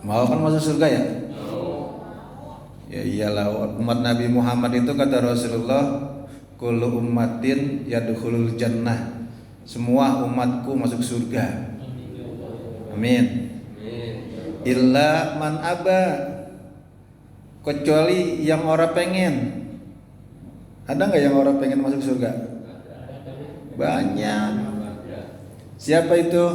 Mau kan masuk surga ya? Ya iyalah, umat Nabi Muhammad itu kata Rasulullah, kullu ummatin yadkhulul jannah. Semua umatku masuk surga. Amin. Illa man aba, kecuali yang orang pengen. Ada nggak yang orang pengen masuk surga? Banyak. Siapa itu?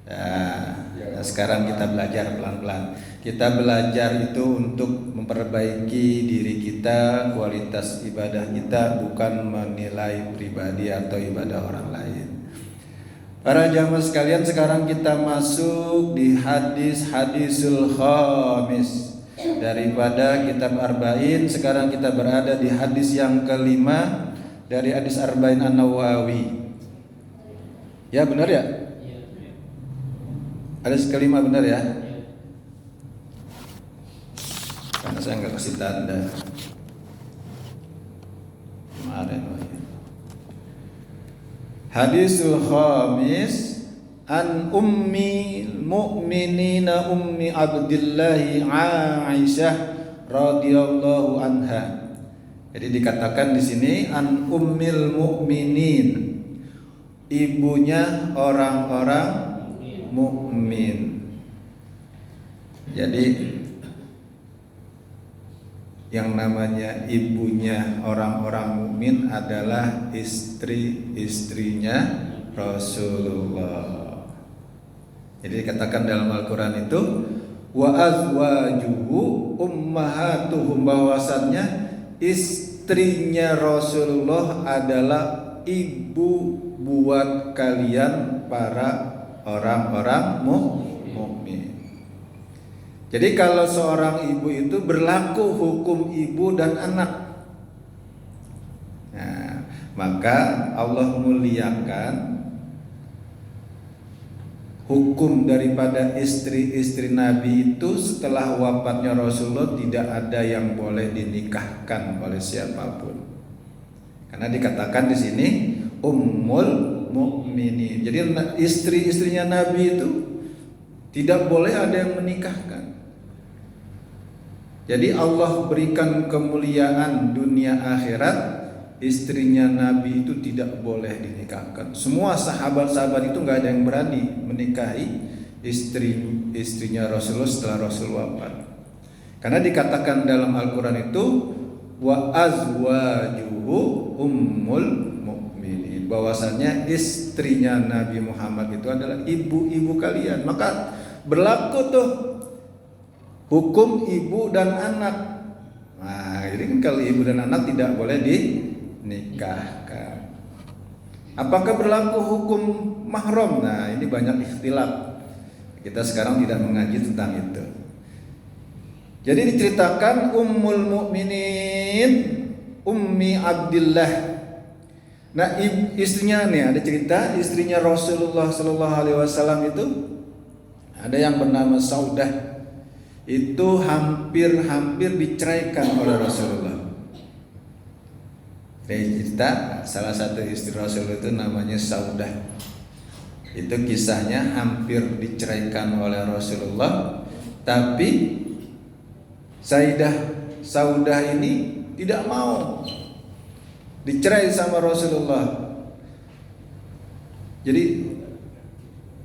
Nah, sekarang kita belajar pelan-pelan. Kita belajar itu untuk memperbaiki diri kita, kualitas ibadah kita, bukan menilai pribadi atau ibadah orang lain. Para jamaah sekalian, sekarang kita masuk di hadisul khamis daripada kitab Arba'in. Sekarang kita berada di hadis yang kelima dari hadis Arba'in An-Nawawi. Ya benar ya? Hadis kelima benar ya? Karena saya nggak kasih tanda kemarin. Hadisul khamis an ummi mu'minina ummi Abdillahi Aisyah radhiyallahu anha. Jadi dikatakan di sini an ummil mu'minin, ibunya orang-orang mukmin. Jadi yang namanya ibunya orang-orang mukmin adalah istri-istrinya Rasulullah. Jadi dikatakan dalam Al-Qur'an itu wa azwajuhu ummahatuhum, bahwasannya istrinya Rasulullah adalah ibu buat kalian para orang-orang mukmin. Jadi kalau seorang ibu itu berlaku hukum ibu dan anak. Nah, maka Allah muliakan hukum daripada istri-istri Nabi itu setelah wafatnya Rasulullah tidak ada yang boleh dinikahkan oleh siapapun. Karena dikatakan di sini ummul mukminin. Jadi istri-istrinya Nabi itu tidak boleh ada yang menikahkan. Jadi Allah berikan kemuliaan dunia akhirat, istrinya Nabi itu tidak boleh dinikahkan. Semua sahabat-sahabat itu nggak ada yang berani menikahi istrinya Rasulullah setelah Rasul wafat. Karena dikatakan dalam Al-Quran itu wa azwajuhu ummul mu'minin, bahwasannya istrinya Nabi Muhammad itu adalah ibu-ibu kalian. Maka berlaku tuh hukum ibu dan anak. Nah, jadi kalau ibu dan anak tidak boleh dinikahkan. Apakah berlaku hukum mahram? Nah, ini banyak ikhtilaf. Kita sekarang tidak mengaji tentang itu. Jadi diceritakan Ummul Mukminin Ummi Abdillah. Nah, istrinya nih, ada cerita istrinya Rasulullah Sallallahu Alaihi Wasallam itu ada yang bernama Saudah. Itu hampir diceraikan oleh Rasulullah. Dari cerita salah satu istri Rasulullah itu namanya Saudah. Itu kisahnya hampir diceraikan oleh Rasulullah, tapi Saudah ini tidak mau dicerai sama Rasulullah. Jadi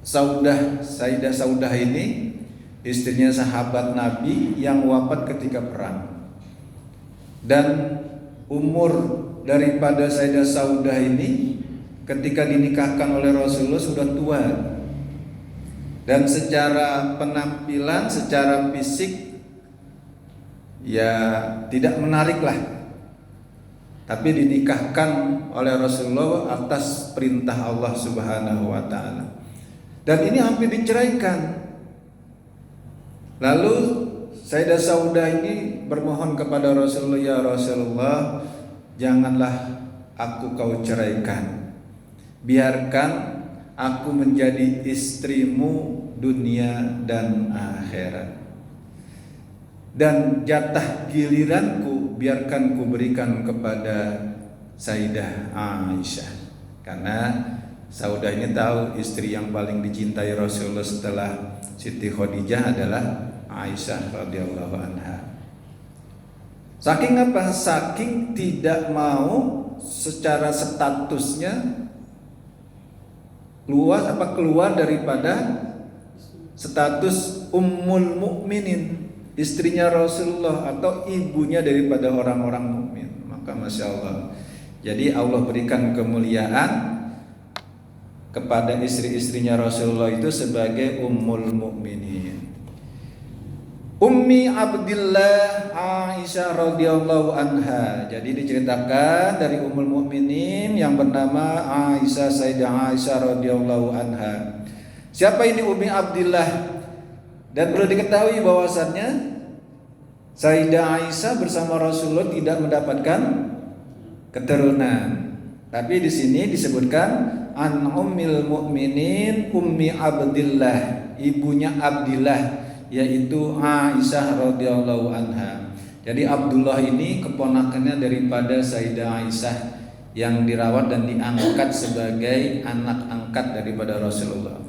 Sayyidah Saudah ini istrinya sahabat Nabi yang wafat ketika perang. Dan umur daripada Sayyidah Saudah ini ketika dinikahkan oleh Rasulullah sudah tua. Dan secara penampilan, secara fisik ya tidak menarik lah. Tapi dinikahkan oleh Rasulullah atas perintah Allah Subhanahu wa taala. Dan ini hampir diceraikan. Lalu Sayyidah Saudah ini bermohon kepada Rasulullah, ya Rasulullah, janganlah aku kau ceraikan. Biarkan aku menjadi istrimu dunia dan akhirat. Dan jatah giliranku biarkan ku berikan kepada Sayyidah Aisyah. Karena Saudah ini tahu istri yang paling dicintai Rasulullah setelah Siti Khadijah adalah Aisyah radhiyallahu anha. Saking apa? Saking tidak mau secara statusnya keluar daripada status ummul mukminin, istrinya Rasulullah atau ibunya daripada orang-orang mukmin. Maka masya Allah. Jadi Allah berikan kemuliaan kepada istri-istrinya Rasulullah itu sebagai ummul mukminin. Ummi Abdillah Aisyah radhiyallahu anha. Jadi diceritakan dari ummul mukminin yang bernama Aisyah, Sayyidah Aisyah radhiyallahu anha. Siapa ini Ummi Abdillah? Dan perlu diketahui bahwasannya Sayyidah Aisyah bersama Rasulullah tidak mendapatkan keturunan. Tapi di sini disebutkan an ummil mukminin Ummi Abdillah, ibunya Abdillah, yaitu Aisyah radhiyallahu anha. Jadi Abdullah ini keponakannya daripada Sayyidah Aisyah yang dirawat dan diangkat sebagai anak angkat daripada Rasulullah.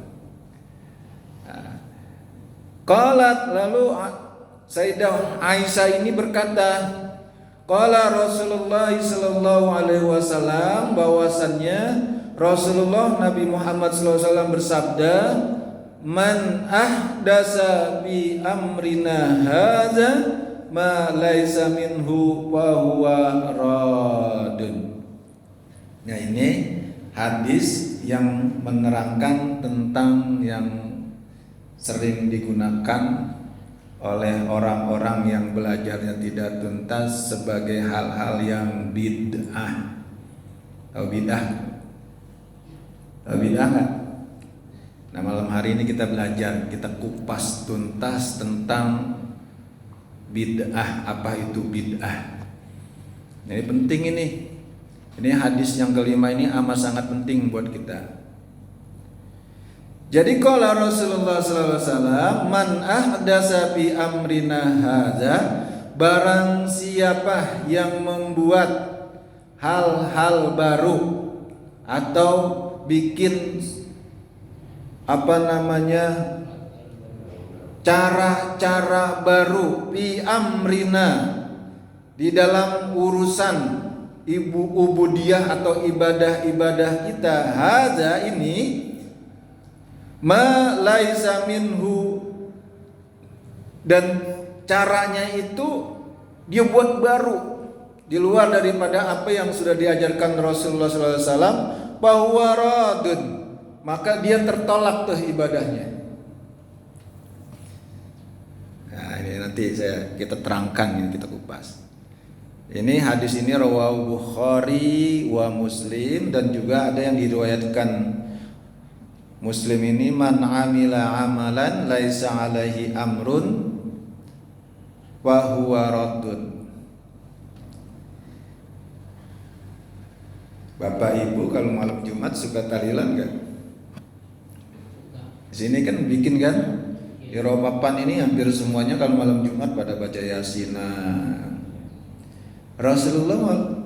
Qalat, lalu Sayyidah Aisyah ini berkata, qala Rasulullah sallallahu alaihi wasallam, bahwasannya Rasulullah Nabi Muhammad sallallahu alaihi wasallam bersabda, man ahdasa bi amrina hadza ma laisa minhu wa huwa radun. Nah, ini hadis yang menerangkan tentang yang sering digunakan oleh orang-orang yang belajarnya tidak tuntas sebagai hal-hal yang bid'ah. Tahu bid'ah? Tahu bid'ah enggak? Nah, malam hari ini kita belajar, kita kupas tuntas tentang bid'ah. Apa itu bid'ah? Nah, ini penting ini. Ini hadis yang kelima ini amat sangat penting buat kita. Jadi qala Rasulullah sallallahu alaihi wasallam, man ahdasa fi amrina hadza, barang siapa yang membuat hal-hal baru atau bikin cara-cara baru fi amrina, di dalam urusan ubudiyah atau ibadah-ibadah kita, hadza ini ma laisa minhu, dan caranya itu dia buat baru di luar daripada apa yang sudah diajarkan Rasulullah SAW, bahwa radun, maka dia tertolak tuh ibadahnya. Nah, ini nanti kita terangkan, kita kupas. Ini hadis ini rawahu Bukhari wa Muslim, dan juga ada yang diriwayatkan Muslim ini, man amila amalan laisa alaihi amrun wa huwa raddun. Bapak Ibu kalau malam Jumat suka tahlilan enggak? Di sini kan bikin kan? Di Ropapan ini hampir semuanya kalau malam Jumat pada baca Yasinan. Rasulullah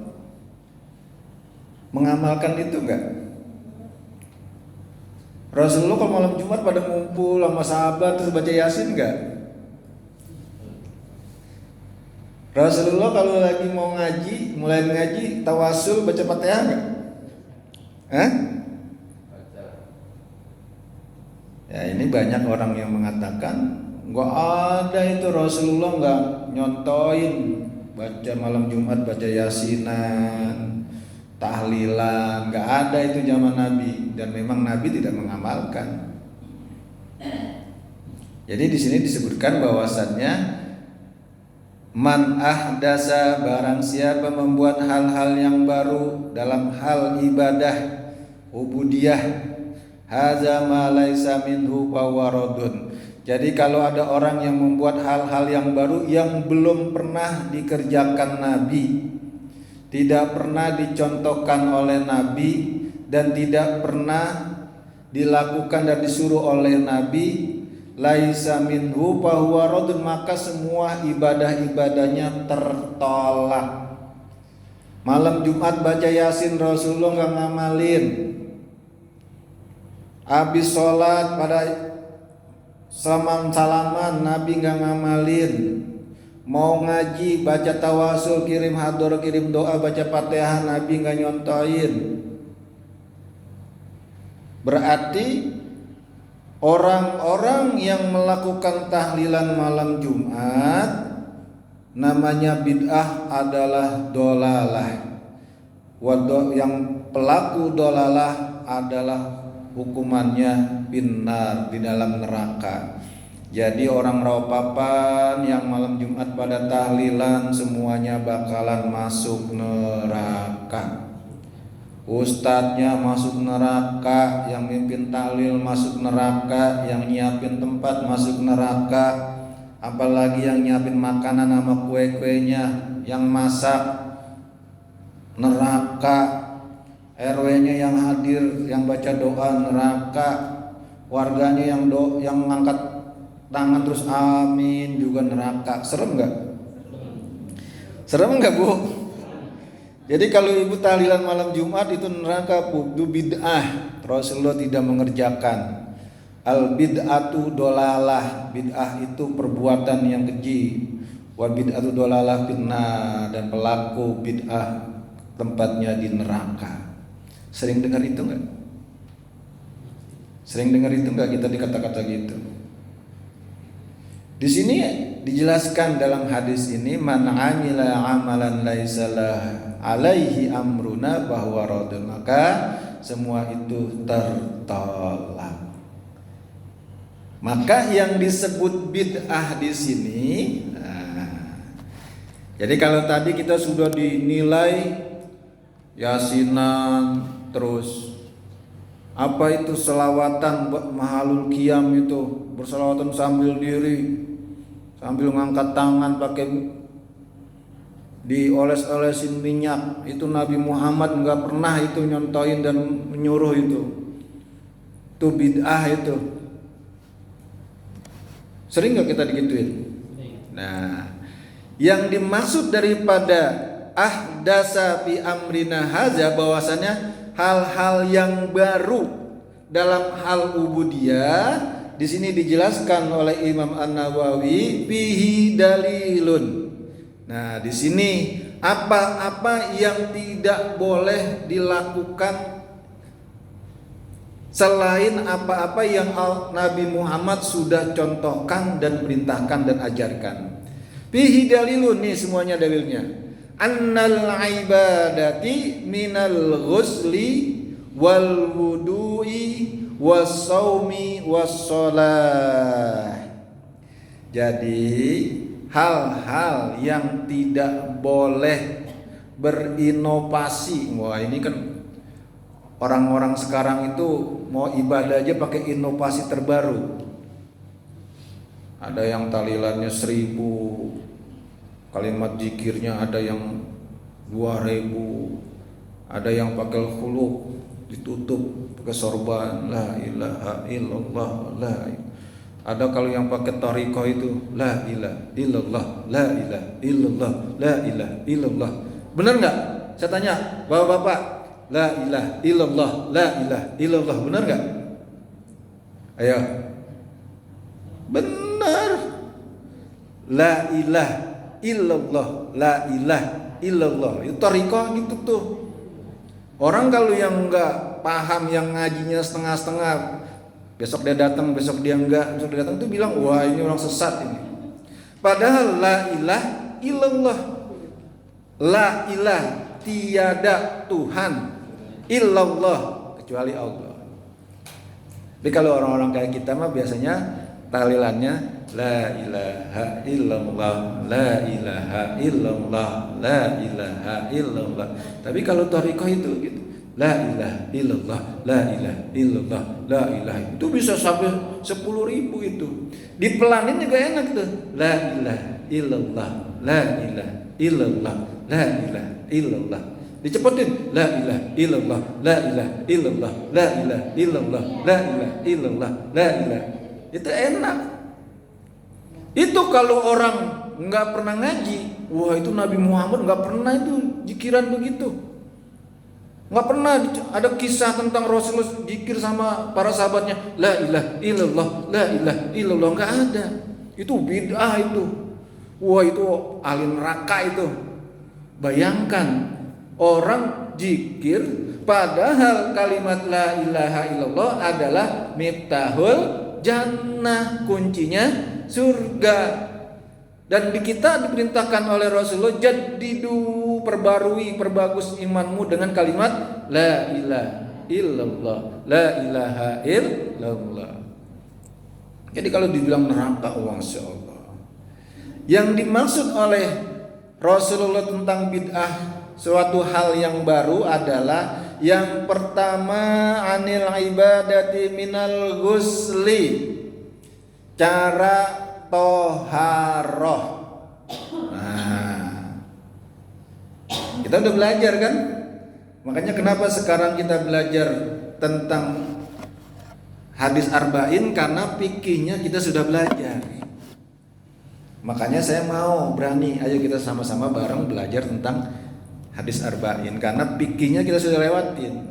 mengamalkan itu enggak? Rasulullah kalau malam Jumat pada ngumpul sama sahabat terus baca Yasin enggak? Rasulullah kalau lagi mau ngaji, mulai ngaji, tawasul baca Fatihah enggak? Ya, ini banyak orang yang mengatakan enggak ada itu, Rasulullah enggak nyontoin baca malam Jumat baca Yasinan, tahlilan, nggak ada itu zaman Nabi, dan memang Nabi tidak mengamalkan. Jadi di sini disebutkan bahwasannya man ahdasa, barang siapa membuat hal-hal yang baru dalam hal ibadah ubudiyah, hadza ma laisa minhu fawaradun. Jadi kalau ada orang yang membuat hal-hal yang baru yang belum pernah dikerjakan Nabi, tidak pernah dicontohkan oleh Nabi, dan tidak pernah dilakukan dan disuruh oleh Nabi, laisa minhu fahuwa raddun, maka semua ibadah-ibadahnya tertolak. Malam Jumat baca Yasin Rasulullah nggak ngamalin, Habis sholat pada salaman Nabi nggak ngamalin. Mau ngaji baca tawasul, kirim hador, kirim doa, baca Fatihah, Nabi nggak nyontoin. Berarti orang-orang yang melakukan tahlilan malam Jumat namanya bid'ah adalah dolalah. Yang pelaku dolalah adalah hukumannya finnar, di dalam neraka. Jadi orang Rawapapan yang malam Jumat pada tahlilan semuanya bakalan masuk neraka. Ustadznya masuk neraka, yang mimpin tahlil masuk neraka, yang nyiapin tempat masuk neraka, apalagi yang nyiapin makanan sama kue-kuenya, yang masak neraka, RW-nya yang hadir, yang baca doa neraka, warganya yang ngangkat tangan terus amin juga neraka. Serem nggak? Serem nggak, Bu? Jadi kalau ibu tahlilan malam Jumat itu neraka, itu bid'ah. Rasulullah tidak mengerjakan. Al bid'atu dolalah, bid'ah itu perbuatan yang keji. Wa bid'atu dolalah finnar, dan pelaku bid'ah tempatnya di neraka. Sering dengar itu enggak? Sering dengar itu enggak kita di kata-kata gitu? Di sini dijelaskan dalam hadis ini, man amila amalan laisalah alaihi amruna bahwa radul, maka semua itu tertolak. Maka yang disebut bid'ah di sini, jadi kalau tadi kita sudah dinilai yasinan, terus apa itu selawatan mahalul qiyam, itu berselawatan sambil diri, sambil ngangkat tangan pakai dioles-olesin minyak, itu Nabi Muhammad nggak pernah itu nyontoin dan menyuruh itu bid'ah itu. Sering nggak kita digituin? Nah, yang dimaksud daripada ahdasa fi amrina haza, bahwasannya hal-hal yang baru dalam hal ubudiyah, di sini dijelaskan oleh Imam An-Nawawi fihi dalilun. Nah, di sini apa-apa yang tidak boleh dilakukan selain apa-apa yang Nabi Muhammad sudah contohkan dan perintahkan dan ajarkan. Fihi dalilun, nih semuanya dalilnya. Annal ibadati minal ghusli wal wudu'i was saumi was shalah. Jadi hal-hal yang tidak boleh berinovasi. Wah, ini kan orang-orang sekarang itu mau ibadah aja pakai inovasi terbaru. Ada yang tahlilannya 1000, kalimat zikirnya ada yang 2000, ada yang pakai khuluk ditutup pakai sorban la ilaha illallah la. Ada kalau yang pakai tariqah itu la ilaha illallah la ilaha illallah la ilaha illallah. Benar nggak? Saya tanya bapak-bapak, la ilaha illallah la ilaha illallah, benar nggak? Ayo. Benar. La ilaha illallah la ilaha illallah, itu tariqah gitu tuh. Orang kalau yang nggak paham, yang ngajinya setengah-setengah, besok dia datang, besok dia enggak, besok dia datang, tuh bilang wah ini orang sesat ini. Padahal la ilaha illallah, la ilaha, tiada Tuhan illallah kecuali Allah. Tapi kalau orang-orang kayak kita mah biasanya tahlilannya la ilaha illallah, la ilaha illallah, la ilaha illallah. Tapi kalau tariqah itu gitu, la ilaha illallah, la ilaha illallah, la ilaha, itu bisa sampai 10.000 itu. Dipelanin juga enak tuh. La ilaha illallah, la ilaha illallah, la ilaha illallah. Dicepetin, la ilaha illallah, la ilaha illallah, la ilaha illallah, la ilaha illallah, la ilaha. Itu enak. Itu kalau orang nggak pernah ngaji, wah itu Nabi Muhammad nggak pernah itu jikiran begitu. Nggak pernah ada kisah tentang Rasulullah zikir sama para sahabatnya la ilaha illallah, la ilaha illallah, nggak ada. Itu bid'ah itu. Wah, itu ahli neraka itu. Bayangkan orang zikir padahal kalimat la ilaha illallah adalah miftahul jannah, kuncinya surga. Dan di kita diperintahkan oleh Rasulullah, jadidu, perbarui, perbagus imanmu dengan kalimat la ilaha illallah, la ilaha illallah. Jadi kalau dibilang neraka, masya Allah. Yang dimaksud oleh Rasulullah tentang bid'ah, suatu hal yang baru adalah yang pertama, anil ibadati minal ghusli, cara toharoh. Nah, kita udah belajar kan? Makanya kenapa sekarang kita belajar tentang hadis arba'in, karena fikihnya kita sudah belajar. Makanya saya mau berani, ayo kita sama-sama bareng belajar tentang hadis arba'in, karena fikihnya kita sudah lewatin.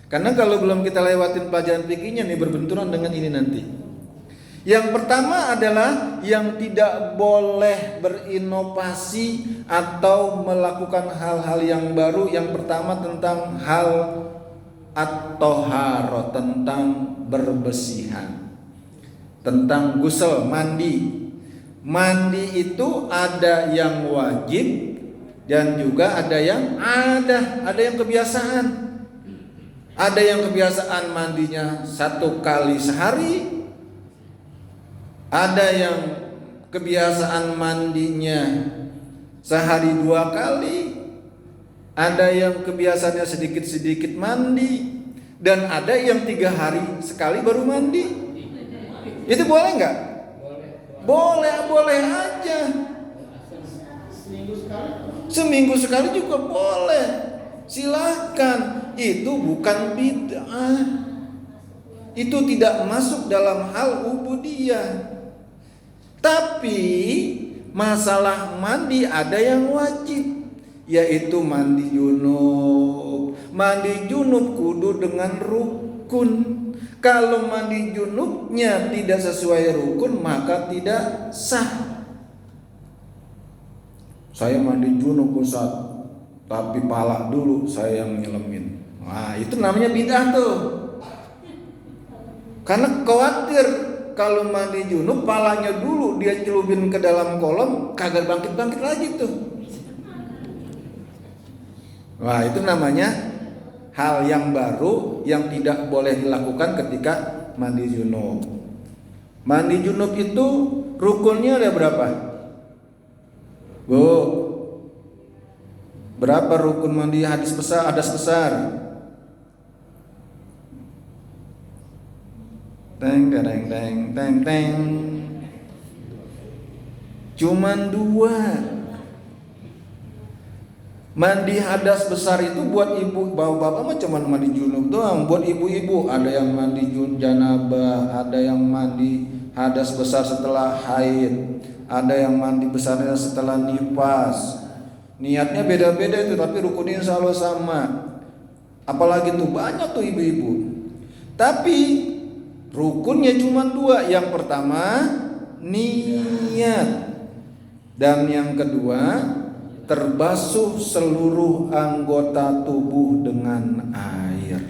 Karena kalau belum kita lewatin pelajaran fikihnya nih, berbenturan dengan ini nanti. Yang pertama adalah yang tidak boleh berinovasi atau melakukan hal-hal yang baru. Yang pertama tentang hal at-toharo, tentang berbesihan, tentang gusel, mandi. Mandi itu ada yang wajib dan juga ada yang ada yang kebiasaan. Ada yang kebiasaan mandinya 1 kali sehari. Ada yang kebiasaan mandinya sehari 2 kali. Ada yang kebiasaannya sedikit-sedikit mandi. Dan ada yang 3 hari sekali baru mandi. Itu boleh nggak? Boleh aja. Seminggu sekali juga boleh. Silakan. Itu bukan bid'ah. Itu tidak masuk dalam hal ubudiyah. Tapi masalah mandi ada yang wajib, yaitu mandi junub. Mandi junub kudu dengan rukun. Kalau mandi junubnya tidak sesuai rukun, maka tidak sah. Saya mandi junub Ustaz, tapi pala dulu saya yang nyelemin. Nah, itu namanya bid'ah tuh. Karena khawatir kalau mandi junub palanya dulu dia celupin ke dalam kolom, kagak bangkit-bangkit lagi tuh. Wah, itu namanya hal yang baru yang tidak boleh dilakukan ketika mandi junub. Mandi junub itu rukunnya ada berapa? Bu, berapa rukun mandi hadas besar? Teng. Cuman 2. Mandi hadas besar itu buat ibu, bapak mah cuman mandi junub doang. Buat ibu-ibu ada yang mandi janabah, ada yang mandi hadas besar setelah haid, ada yang mandi besarnya setelah nifas. Niatnya beda-beda itu, tapi rukunnya insya Allah sama. Apalagi tuh banyak tuh ibu-ibu. Tapi rukunnya cuma 2. Yang pertama niat, dan yang kedua terbasuh seluruh anggota tubuh dengan air.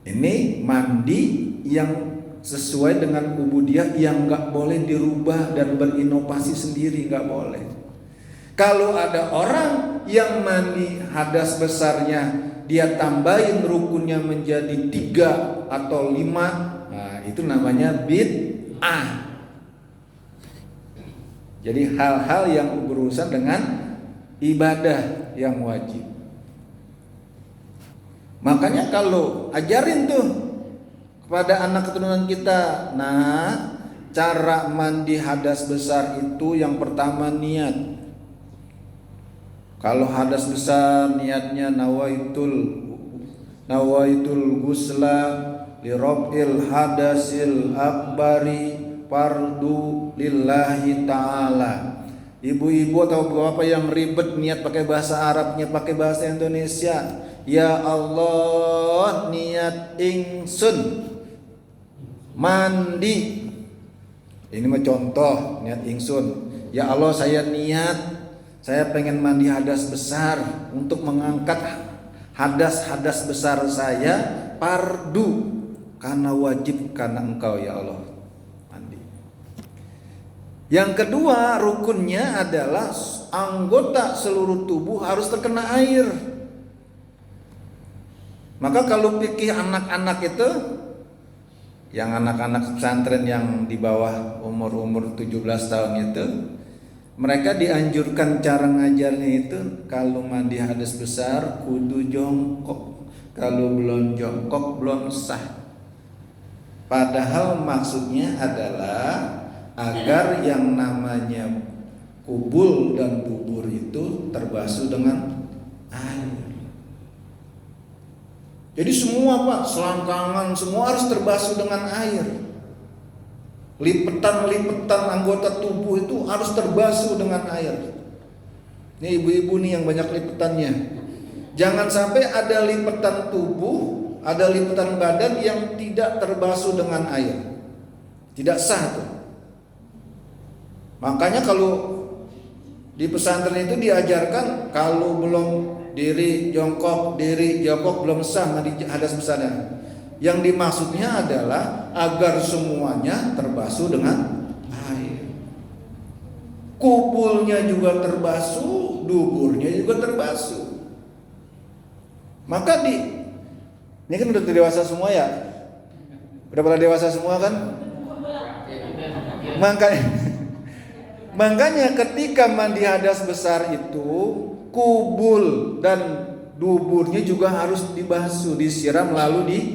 Ini mandi yang sesuai dengan ubudiyah, yang nggak boleh dirubah dan berinovasi sendiri, nggak boleh. Kalau ada orang yang mandi hadas besarnya dia tambahin rukunnya menjadi 3 atau 5, nah itu namanya bid'ah. Jadi hal-hal yang berurusan dengan ibadah yang wajib. Makanya kalau ajarin tuh kepada anak keturunan kita, nah cara mandi hadas besar itu yang pertama niat. Kalau hadas besar niatnya nawaitul gusla li rabbil hadasil akbari fardu lillahi ta'ala. Ibu-ibu atau bapak yang ribet niat pakai bahasa Arabnya, pakai bahasa Indonesia. Ya Allah, niat ingsun mandi. Ini mah contoh niat ingsun. Ya Allah, saya niat, saya pengen mandi hadas besar untuk mengangkat hadas-hadas besar saya fardu karena wajib karena Engkau ya Allah. Mandi. Yang kedua rukunnya adalah anggota seluruh tubuh harus terkena air. Maka kalau fikih anak-anak itu, yang anak-anak pesantren yang di bawah umur 17 tahun itu, mereka dianjurkan cara ngajarnya itu kalau mandi hadas besar kudu jongkok. Kalau belum jongkok belum sah. Padahal maksudnya adalah agar yang namanya kubul dan bubur itu terbasuh dengan air. Jadi semua Pak, selangkangan semua harus terbasuh dengan air. Lipetan-lipetan anggota tubuh itu harus terbasuh dengan air. Ini ibu-ibu nih yang banyak lipetannya. Jangan sampai ada lipetan tubuh, ada lipetan badan yang tidak terbasuh dengan air. Tidak sah tuh. Makanya kalau di pesantren itu diajarkan kalau belum diri jongkok belum sah mandi hadas besarnya. Yang dimaksudnya adalah agar semuanya terbasuh dengan air. Kubulnya juga terbasuh, duburnya juga terbasuh. Maka ini kan udah dewasa semua ya. Udah pada dewasa semua kan? Makanya ketika mandi hadas besar itu kubul dan duburnya juga harus dibasuh, disiram lalu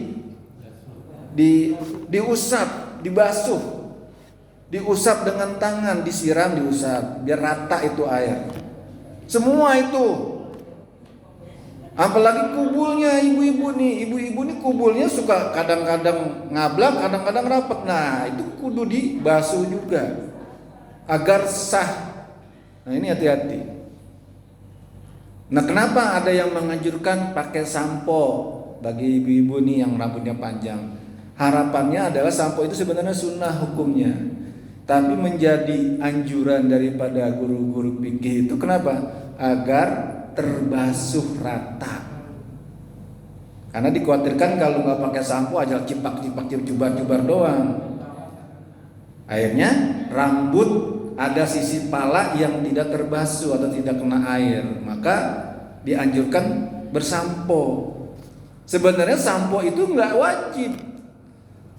diusap, dibasuh, diusap dengan tangan, disiram, diusap, biar rata itu air. Semua itu. Apalagi kubulnya ibu-ibu nih kubulnya suka kadang-kadang ngablak, kadang-kadang rapat. Nah, itu kudu dibasuh juga agar sah. Nah, ini hati-hati. Nah, kenapa ada yang menganjurkan pakai sampo bagi ibu-ibu nih yang rambutnya panjang? Harapannya adalah sampo itu sebenarnya sunnah hukumnya, tapi menjadi anjuran daripada guru-guru fikih itu kenapa? Agar terbasuh rata. Karena dikhawatirkan kalau nggak pakai sampo aja cipak-cipak jubar-jubar doang. Akhirnya rambut ada sisi pala yang tidak terbasuh atau tidak kena air, maka dianjurkan bersampo. Sebenarnya sampo itu nggak wajib,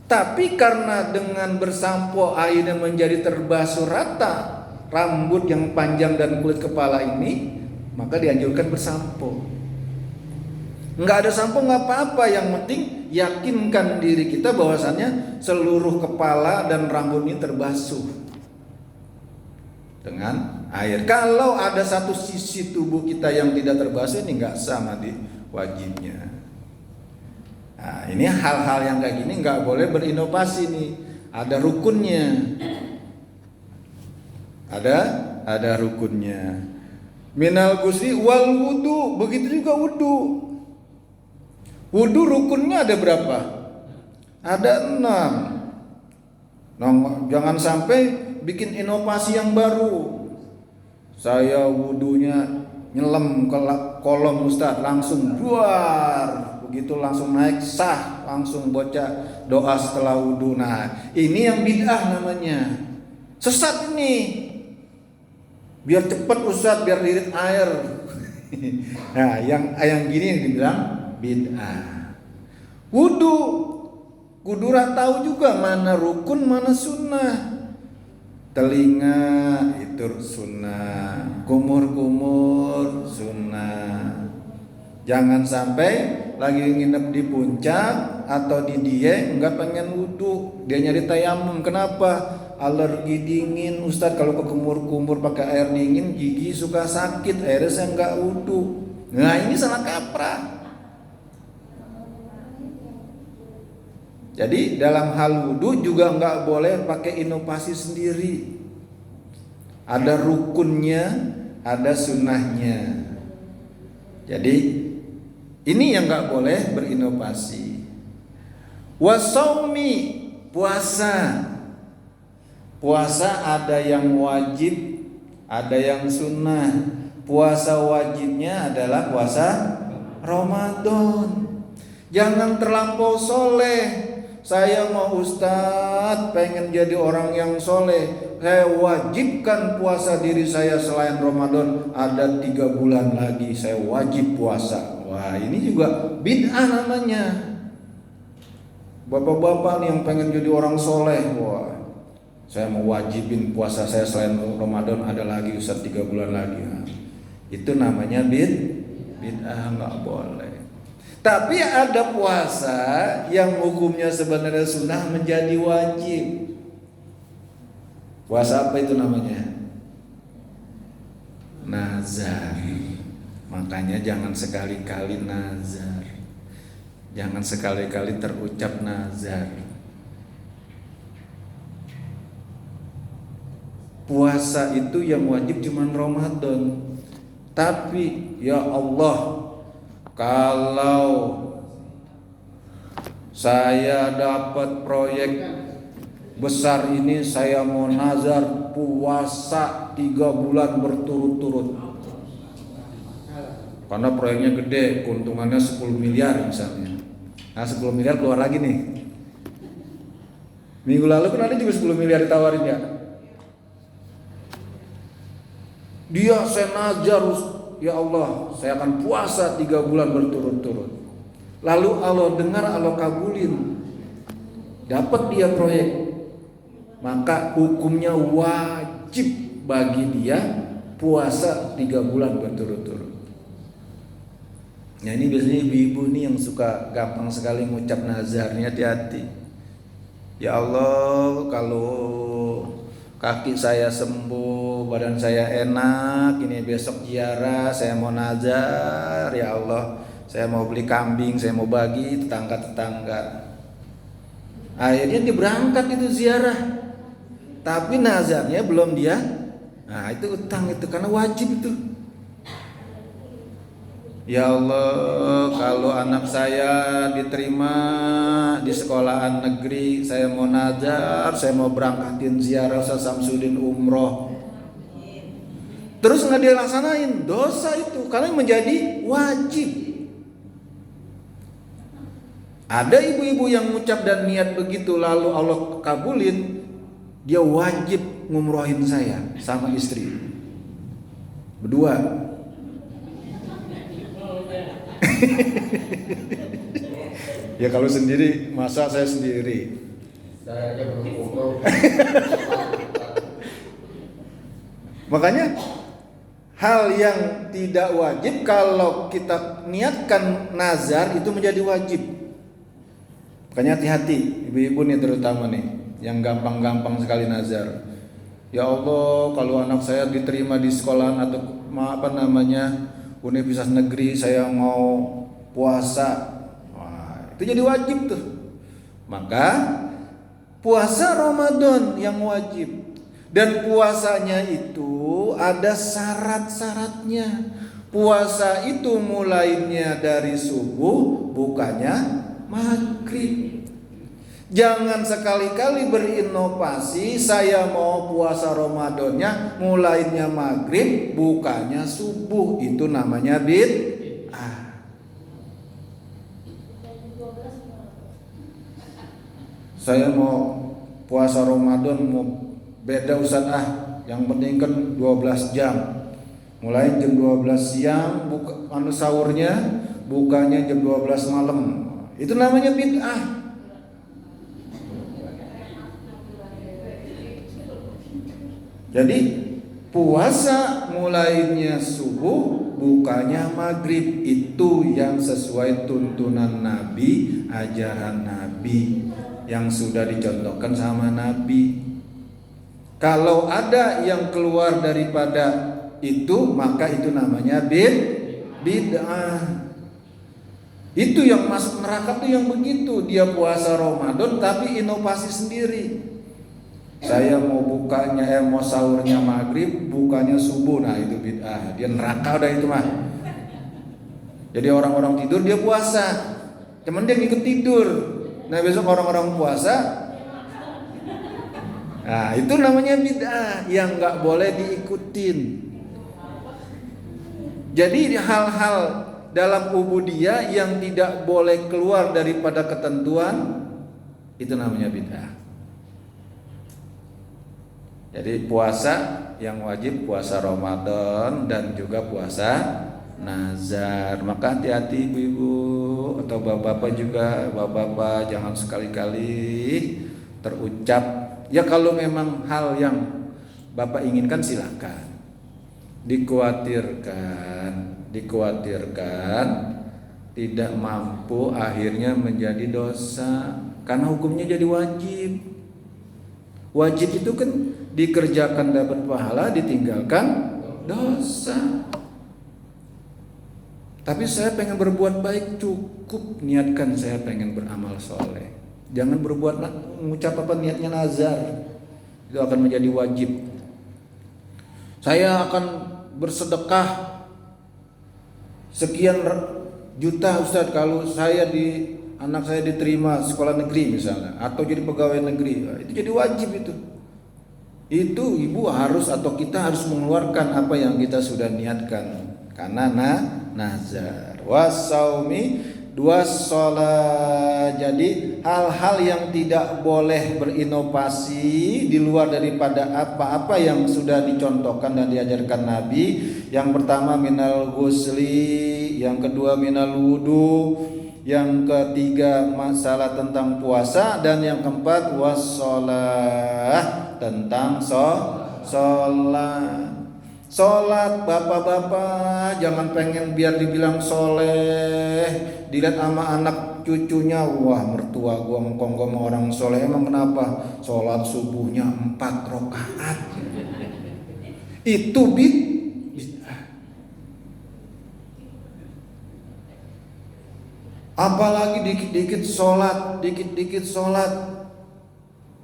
tapi karena dengan bersampo airnya menjadi terbasuh rata rambut yang panjang dan kulit kepala ini, maka dianjurkan bersampo. Nggak ada sampo nggak apa-apa, yang penting yakinkan diri kita bahwasannya seluruh kepala dan rambut ini terbasuh dengan air. Kalau ada satu sisi tubuh kita yang tidak terbasuh, ini nggak sah mandi wajibnya. Nah, ini hal-hal yang kayak gini nggak boleh berinovasi nih. Ada rukunnya. Ada rukunnya. Minal gusli wal wudu, begitu juga wudu. Wudu rukunnya ada berapa? Ada 6. Nah, jangan sampai bikin inovasi yang baru. Saya wudunya nyelam ke kolom Ustaz, langsung duar. Begitu langsung naik sah, langsung baca doa setelah wudu. Nah, ini yang bid'ah namanya. Sesat ini. Biar cepat Ustaz, biar lirit air. Nah, yang gini yang dibilang bid'ah. Wudu kudu tahu juga mana rukun, mana sunnah. Telinga itu sunnah, kumur-kumur sunnah. Jangan sampai lagi nginep di puncak atau di Dieng nggak pengen wudu, dia nyari tayamum. Kenapa? Alergi dingin Ustadz, kalau ke kumur-kumur pakai air dingin gigi suka sakit, akhirnya saya nggak wudu. Nah, ini salah kaprah. Jadi dalam hal wudu juga nggak boleh pakai inovasi sendiri. ada rukunnya, ada sunnahnya. Jadi ini yang nggak boleh berinovasi. Wasaumi, puasa. Puasa ada yang wajib, ada yang sunnah. Puasa wajibnya adalah puasa Ramadan. Jangan terlampau soleh. Saya mau Ustadz pengen jadi orang yang soleh, saya wajibkan puasa diri saya selain Ramadan. Ada 3 bulan lagi saya wajib puasa. Wah, ini juga bid'ah namanya. Bapak-bapak nih yang pengen jadi orang soleh, wah, saya mau wajibin puasa saya selain Ramadan, ada lagi Ustadz 3 bulan lagi. Nah, itu namanya bid'ah, nggak boleh. Tapi ada puasa yang hukumnya sebenarnya sunnah menjadi wajib. Puasa apa itu namanya? Nazar. Makanya jangan sekali-kali nazar. Jangan sekali-kali terucap nazar. Puasa itu yang wajib cuma Ramadan. Tapi ya Allah, kalau saya dapat proyek besar ini, saya mau nazar puasa 3 bulan berturut-turut. Karena proyeknya gede, keuntungannya 10 miliar misalnya. Nah 10 miliar keluar lagi nih. Minggu lalu kan ada juga 10 miliar ditawarin ya. Dia saya nazar, ya Allah, saya akan puasa 3 bulan berturut-turut. Lalu Allah dengar, Allah kabulin, dapat dia proyek, maka hukumnya wajib bagi dia puasa 3 bulan berturut-turut. Nah ini biasanya ibu-ibu nih yang suka gampang sekali ngucap nazarnya, hati-hati. Ya Allah, kalau kaki saya sembuh, badan saya enak, ini besok ziarah, saya mau nazar, ya Allah, saya mau beli kambing, saya mau bagi tetangga-tetangga. Akhirnya dia berangkat itu ziarah, tapi nazarnya belum dia. Nah itu utang itu, karena wajib itu. Ya Allah, kalau anak saya diterima di sekolahan negeri, saya mau nazar, saya mau berangkatin ziarah Ustaz Samsudin umroh. Terus nggak dia laksanain, dosa itu, karena menjadi wajib. Ada ibu-ibu yang ngucap dan niat begitu, lalu Allah kabulin, dia wajib ngumrohin saya sama istri berdua. Ya kalau sendiri, masa saya sendiri. Saya aja belum umroh. Makanya hal yang tidak wajib kalau kita niatkan nazar itu menjadi wajib. Makanya hati-hati ibu-ibu nih terutama nih yang gampang-gampang sekali nazar. Ya Allah, kalau anak saya diterima di sekolahan atau universitas negeri, saya mau puasa. Wah, itu jadi wajib tuh. Maka puasa Ramadan yang wajib. Dan puasanya itu ada syarat-syaratnya. Puasa itu mulainya dari subuh, bukanya maghrib. Jangan sekali-kali berinovasi, saya mau puasa Ramadannya mulainya maghrib, bukanya subuh. Itu namanya bid'ah. Saya mau puasa Ramadan mau beda Ustaz, yang penting kan 12 jam. Mulai jam 12 siang, sahurnya, bukanya jam 12 malam. Itu namanya bid'ah. Jadi puasa mulainya subuh, bukanya maghrib. Itu yang sesuai tuntunan Nabi, ajaran Nabi yang sudah dicontohkan sama Nabi. Kalau ada yang keluar daripada itu, maka itu namanya bid'ah. Itu yang masuk neraka tuh yang begitu. Dia puasa Ramadan tapi inovasi sendiri. Saya mau mau sahurnya maghrib, bukanya subuh. Nah itu bid'ah. Dia neraka udah itu mah. Jadi orang-orang tidur dia puasa, cuman dia ngikut tidur. Nah besok orang-orang puasa, nah itu namanya bid'ah yang nggak boleh diikutin. Jadi hal-hal dalam ubudiyah yang tidak boleh keluar daripada ketentuan, itu namanya bid'ah. Jadi puasa yang wajib puasa Ramadan dan juga puasa nazar. Maka hati-hati ibu-ibu atau bapak-bapak juga, bapak-bapak jangan sekali-kali terucap. Ya kalau memang hal yang bapak inginkan silakan. Dikhawatirkan tidak mampu akhirnya menjadi dosa karena hukumnya jadi wajib. Wajib itu kan dikerjakan dapat pahala, ditinggalkan dosa. Tapi saya pengen berbuat baik, cukup niatkan saya pengen beramal soleh. Jangan mengucap apa niatnya nazar, itu akan menjadi wajib. Saya akan bersedekah sekian juta Ustadz kalau anak saya diterima sekolah negeri misalnya, atau jadi pegawai negeri, itu jadi wajib itu. Itu ibu harus atau kita harus mengeluarkan apa yang kita sudah niatkan karena nazar. Wasaumi dua sholat. Jadi hal-hal yang tidak boleh berinovasi di luar daripada apa-apa yang sudah dicontohkan dan diajarkan Nabi. Yang pertama minal ghusli, yang kedua minal wudu, yang ketiga masalah tentang puasa, dan yang keempat wassalah, tentang sholat. Sholat bapak-bapak jangan pengen biar dibilang soleh, dilihat sama anak cucunya, wah mertua gua ngkong sama orang soleh. Emang kenapa? Sholat subuhnya 4 rakaat. Itu bid'ah. Apalagi dikit-dikit sholat,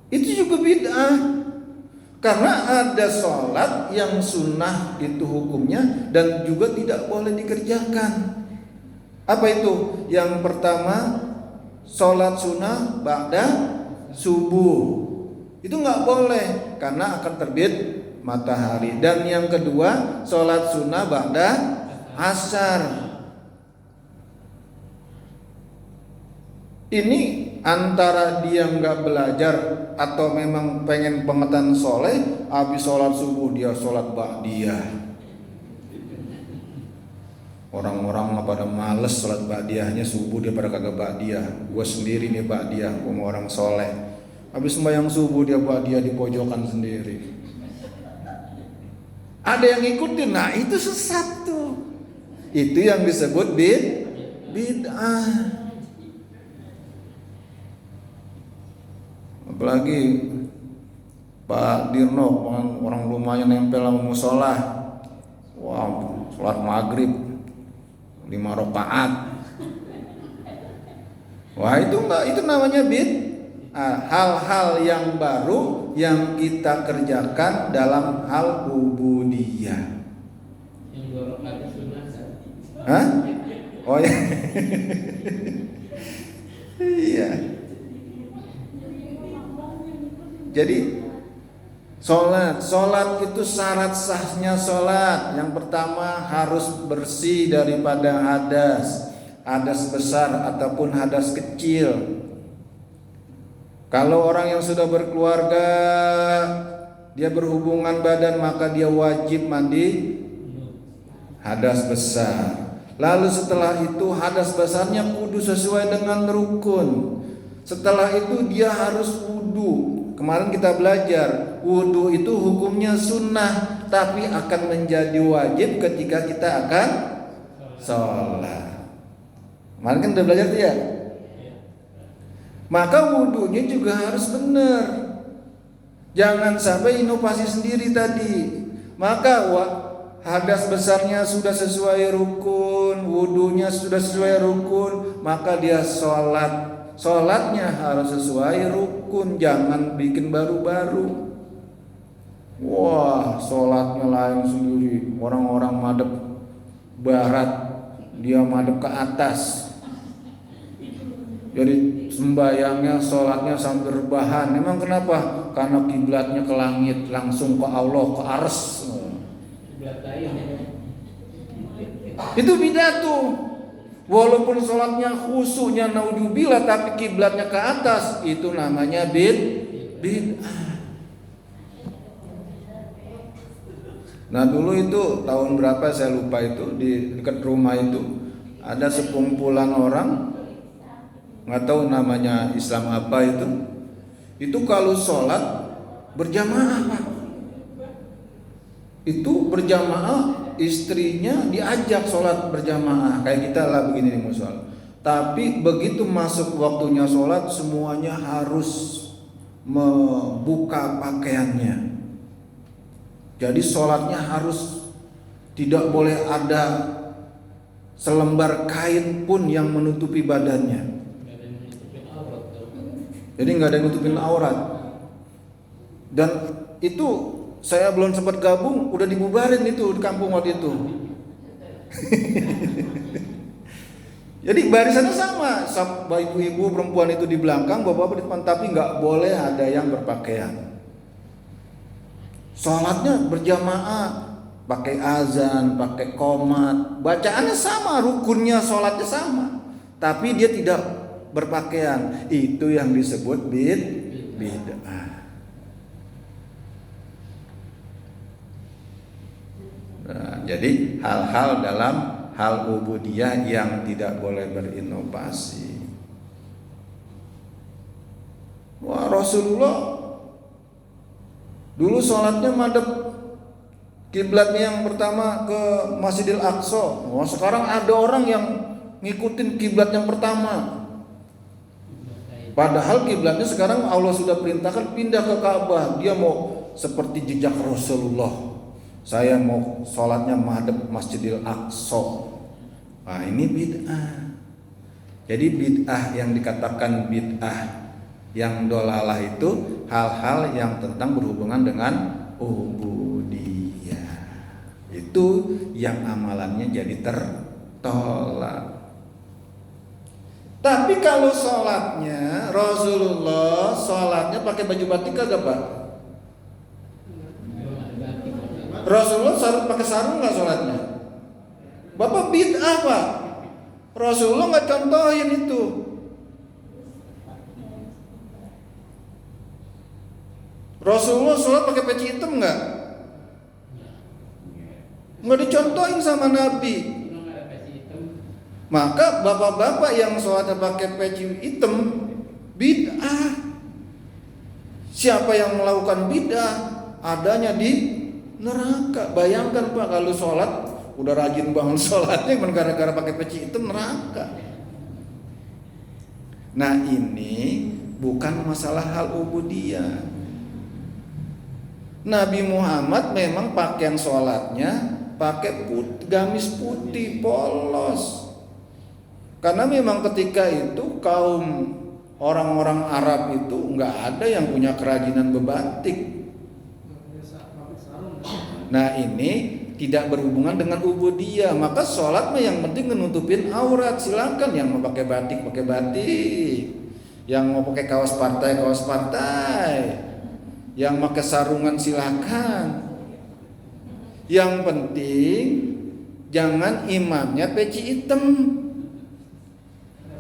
itu juga bid'ah. Karena ada sholat yang sunnah itu hukumnya dan juga tidak boleh dikerjakan. Apa itu? Yang pertama sholat sunnah ba'da subuh, itu nggak boleh karena akan terbit matahari. Dan yang kedua sholat sunnah ba'da asar. Ini antara dia nggak belajar atau memang pengen pengetan soleh, habis sholat subuh dia sholat ba'diyah. Orang-orang pada males sholat ba'diyahnya, subuh dia pada kagak ba'diyah. Gue sendiri nih ba'diyah, gue mau orang soleh. Habis sembahyang subuh dia ba'diyah di pojokan sendiri. Ada yang ngikutin, nah itu sesat tuh. Itu yang disebut bid'ah. Apalagi Pak Dirno, orang lumayan nempel sama musola. Wow, sholat maghrib 5 rakaat. Wah itu namanya hal-hal yang baru yang kita kerjakan dalam hal ubudiyah. Yang 2 rakaat sunnah. Hah? Oh ya. Iya. Jadi sholat itu syarat sahnya sholat. Yang pertama harus bersih daripada hadas besar ataupun hadas kecil. Kalau orang yang sudah berkeluarga, dia berhubungan badan, maka dia wajib mandi hadas besar. Lalu setelah itu hadas besarnya kudu sesuai dengan rukun. Setelah itu dia harus wudu. Kemarin kita belajar wudu itu hukumnya sunnah, tapi akan menjadi wajib ketika kita akan sholat. Kemarin kan udah belajar tuh ya. Maka wudunya juga harus benar. Jangan sampai inovasi sendiri tadi. Maka hadas besarnya sudah sesuai rukun, wudunya sudah sesuai rukun, maka dia sholat sholatnya harus sesuai rukun, jangan bikin baru-baru. Wah, sholatnya lain sendiri, orang-orang madep barat, dia madep ke atas. Jadi sembayangnya, sholatnya sambil rebahan. Emang kenapa? Karena kiblatnya ke langit, langsung ke Allah, ke ars. Itu bid'ah tuh. Walaupun sholatnya khusyuknya naudzubillah, tapi kiblatnya ke atas, itu namanya bid'ah. Nah dulu itu tahun berapa saya lupa, itu di dekat rumah itu ada sekumpulan orang, nggak tahu namanya Islam apa itu kalau sholat berjamaah Pak. Itu berjamaah, istrinya diajak sholat berjamaah kayak kita lah begini di musola. Tapi begitu masuk waktunya sholat, semuanya harus membuka pakaiannya. Jadi sholatnya harus tidak boleh ada selembar kain pun yang menutupi badannya. Jadi nggak ada yang nutupin aurat. Dan itu saya belum sempat gabung, udah dibubarin itu di kampung waktu itu. Jadi barisannya sama, ibu-ibu perempuan itu di belakang, bapak-bapak di depan, tapi nggak boleh ada yang berpakaian. Sholatnya berjamaah, pakai azan, pakai qomat, bacaannya sama, rukunnya sholatnya sama, tapi dia tidak berpakaian. Itu yang disebut bid'ah. Nah, jadi hal-hal dalam hal ubudiyah yang tidak boleh berinovasi. Wah, Rasulullah dulu sholatnya madep kiblatnya yang pertama ke Masjidil Aqsa. Wah, sekarang ada orang yang ngikutin kiblat yang pertama. Padahal kiblatnya sekarang Allah sudah perintahkan pindah ke Ka'bah. Dia mau seperti jejak Rasulullah. Saya mau sholatnya madep Masjidil Aqsa. Nah, ini bid'ah. Jadi bid'ah yang dikatakan bid'ah yang dolalah itu hal-hal yang tentang berhubungan dengan ubudiyah. Itu yang amalannya jadi tertolak. Tapi kalau sholatnya Rasulullah sholatnya pakai baju batik kagak Pak? Rasulullah pakai sarung nggak sholatnya? Bapak bid'ah Pak. Rasulullah nggak contohin itu. Rasulullah sholat pakai peci hitam nggak? Nggak dicontohin sama Nabi. Maka bapak-bapak yang sholatnya pakai peci hitam bid'ah. Siapa yang melakukan bid'ah adanya di neraka. Bayangkan Pak, kalau sholat udah rajin bangun sholatnya, gara-gara pakai peci hitam neraka. Nah ini bukan masalah hal ubudiyah. Nabi Muhammad memang pakaian sholatnya pakai gamis putih polos. Karena memang ketika itu kaum orang-orang Arab itu nggak ada yang punya kerajinan bebatik. Nah ini tidak berhubungan dengan ubudiyah. Maka sholat mah yang penting menutupin aurat. Silakan yang mau pakai batik pakai batik, yang mau pakai kaos partai. Yang pakai sarungan silakan. Yang penting jangan imamnya peci hitam.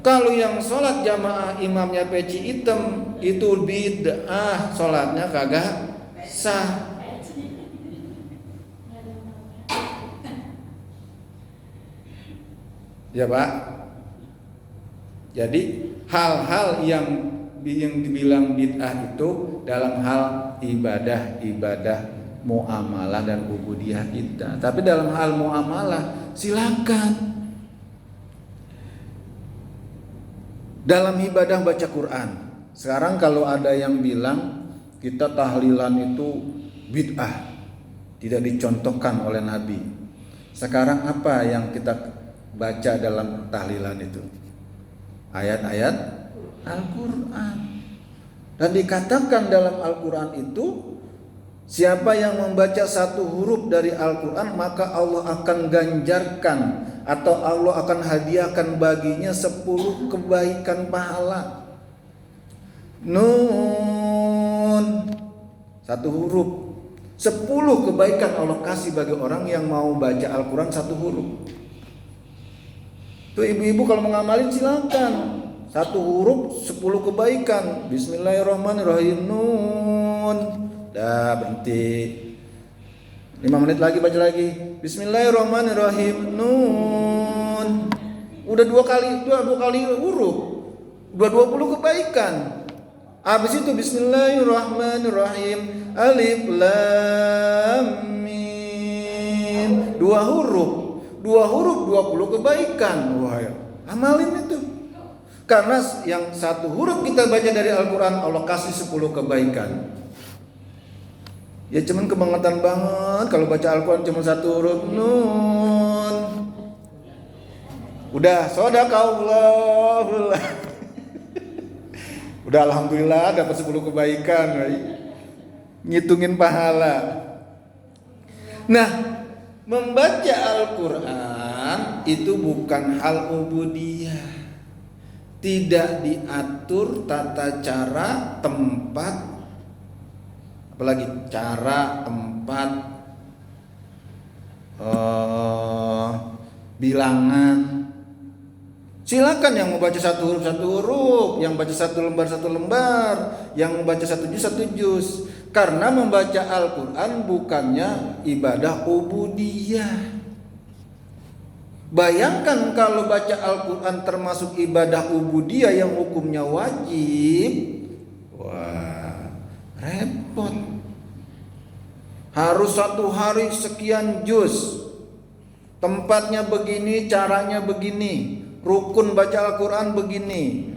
Kalau yang sholat jamaah imamnya peci hitam, itu bid'ah, sholatnya kagak sah. Ya Pak. Jadi hal-hal yang dibilang bid'ah itu dalam hal ibadah muamalah dan ubudiyah kita. Tapi dalam hal muamalah silakan. Dalam ibadah baca Quran, sekarang kalau ada yang bilang kita tahlilan itu bid'ah, tidak dicontohkan oleh Nabi. Sekarang apa yang kita baca dalam tahlilan itu? Ayat-ayat Al-Quran. Dan dikatakan dalam Al-Quran itu, siapa yang membaca satu huruf dari Al-Quran, maka Allah akan ganjarkan atau Allah akan hadiahkan baginya 10 kebaikan pahala. Nun, satu huruf, 10 kebaikan Allah kasih bagi orang yang mau baca Al-Quran satu huruf. Tuh ibu-ibu kalau mau ngamalin silakan. Satu huruf 10 kebaikan. Bismillahirrahmanirrahim. Nun. Dah berhenti. 5 menit lagi baca lagi. Bismillahirrahmanirrahim. Nun. Udah dua kali huruf. Udah 20 kebaikan. Habis itu Bismillahirrahmanirrahim. Alif Lam Mim. 2 huruf 20 kebaikan. Wah, ya. Amalin itu. Karena yang satu huruf kita baca dari Al-Quran, Allah kasih 10 kebaikan. Ya cuman kebangetan banget kalau baca Al-Quran cuma satu huruf. Nun. Udah, shadaqallah. Udah alhamdulillah dapat 10 kebaikan. Ngitungin pahala. Nah, membaca Al-Quran itu bukan hal ubudiyah. Tidak diatur tata cara, tempat, apalagi cara, tempat, bilangan. Silakan yang mau baca satu huruf, yang baca satu lembar, yang membaca satu juz. Karena membaca Al-Quran bukannya ibadah ubudiyah. Bayangkan kalau baca Al-Quran termasuk ibadah ubudiyah yang hukumnya wajib. Wah, repot. Harus satu hari sekian juz. Tempatnya begini, caranya begini. Rukun baca Al-Quran begini.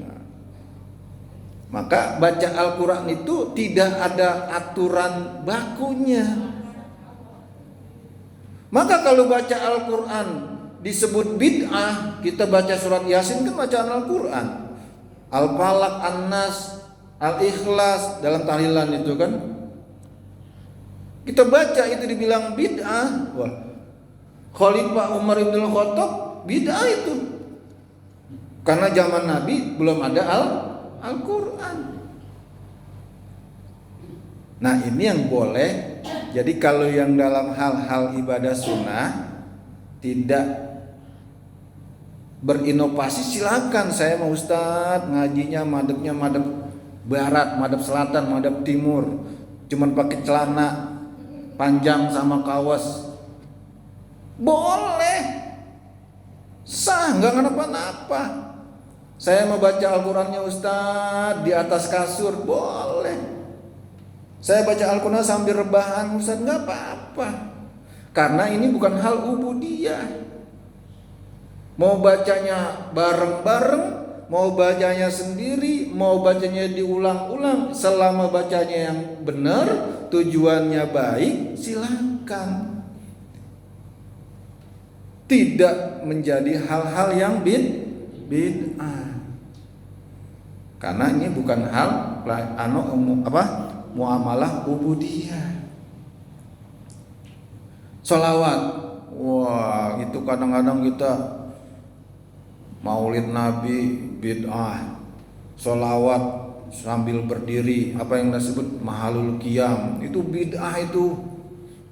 Maka baca Al-Quran itu tidak ada aturan bakunya. Maka kalau baca Al-Quran disebut bid'ah, kita baca surat Yasin kan bacaan Al-Quran. Al-Falaq, An-Nas, Al-Ikhlas dalam tahlilan itu kan. Kita baca itu dibilang bid'ah. Wah, Khalifah Umar bin Khattab bid'ah itu. Karena zaman Nabi belum ada Al-Quran. Nah ini yang boleh. Jadi kalau yang dalam hal-hal ibadah sunnah tidak berinovasi silakan. Saya mau Ustadz ngajinya madep barat, madep selatan, madep timur. Cuman pakai celana panjang sama kaos. Boleh. Sah, nggak kenapa-napa. Saya mau baca Al-Qurannya Ustadz di atas kasur, boleh. Saya baca Al-Quran sambil rebahan Ustadz, nggak apa-apa. Karena ini bukan hal ubudiyah. Mau bacanya bareng-bareng, mau bacanya sendiri, mau bacanya diulang-ulang, selama bacanya yang benar, tujuannya baik, silakan. Tidak menjadi hal-hal yang bid'ah. Karena ini bukan hal muamalah ubudiyah. Sholawat, wah itu kadang-kadang kita maulid Nabi bid'ah. Sholawat sambil berdiri, apa yang disebut mahalul qiyam, itu bid'ah itu.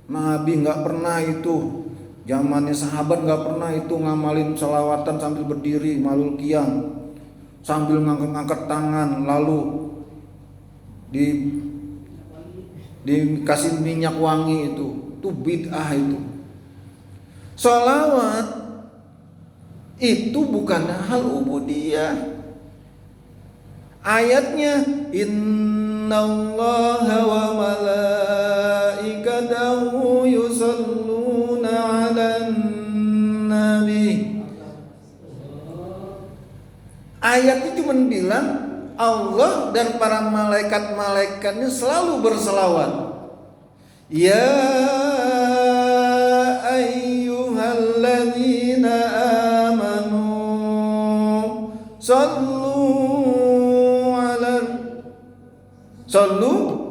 Nabi nggak pernah itu. Zamannya sahabat nggak pernah itu ngamalin sholawatan sambil berdiri mahalul qiyam, sambil ngangkat tangan lalu dikasih minyak wangi itu bid'ah itu. Sholawat itu bukan hal ubudiyah. Ayatnya innallaha wa malaikatahu yusalluna 'alan nabi. Ayatnya cuma bilang Allah dan para malaikat-malaikatnya selalu berselawat. Ya ayyuhalladzina amanu sallu Sallu